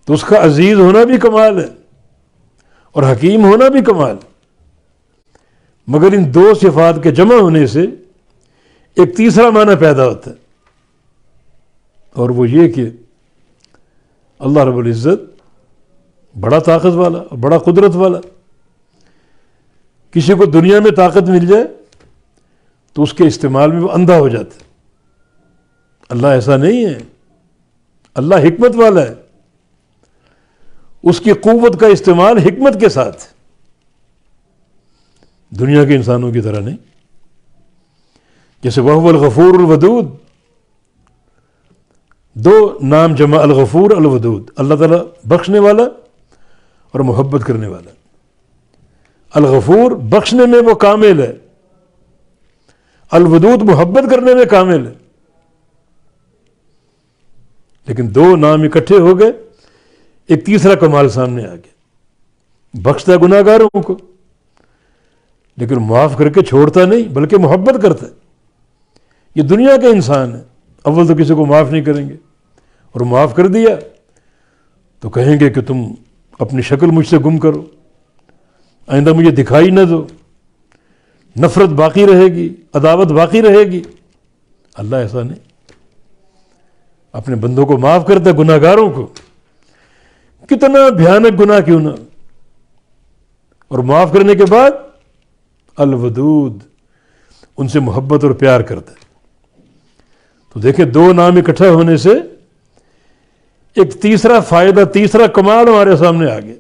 تو اس کا عزیز ہونا بھی کمال ہے اور حکیم ہونا بھی کمال، مگر ان دو صفات کے جمع ہونے سے ایک تیسرا معنی پیدا ہوتا ہے، اور وہ یہ کہ اللہ رب العزت بڑا طاقت والا اور بڑا قدرت والا. کسی کو دنیا میں طاقت مل جائے تو اس کے استعمال میں وہ اندھا ہو جاتا ہے. اللہ ایسا نہیں ہے، اللہ حکمت والا ہے، اس کی قوت کا استعمال حکمت کے ساتھ، دنیا کے انسانوں کی طرح نہیں. جیسے وَهُوَ الْغَفُورُ الْوَدُودُ، دو نام جمع الغفور الودود، اللہ تعالیٰ بخشنے والا اور محبت کرنے والا. الغفور بخشنے میں وہ کامل ہے، الودود محبت کرنے میں کامل ہے. لیکن دو نام اکٹھے ہو گئے، ایک تیسرا کمال سامنے آ گیا. بخشتا ہے گناہ گاروں کو لیکن معاف کر کے چھوڑتا نہیں بلکہ محبت کرتا ہے. یہ دنیا کے انسان ہے، اول تو کسی کو معاف نہیں کریں گے، اور معاف کر دیا تو کہیں گے کہ تم اپنی شکل مجھ سے گم کرو، آئندہ مجھے دکھائی نہ دو. نفرت باقی رہے گی، عداوت باقی رہے گی. اللہ ایسا نہیں، اپنے بندوں کو معاف کرتا ہے، گناہ گاروں کو، کتنا بھیانک گناہ کیوں نہ. اور معاف کرنے کے بعد الودود، ان سے محبت اور پیار کرتا ہے. تو دیکھیں دو نام اکٹھا ہونے سے ایک تیسرا فائدہ، تیسرا کمال ہمارے سامنے آ گیا.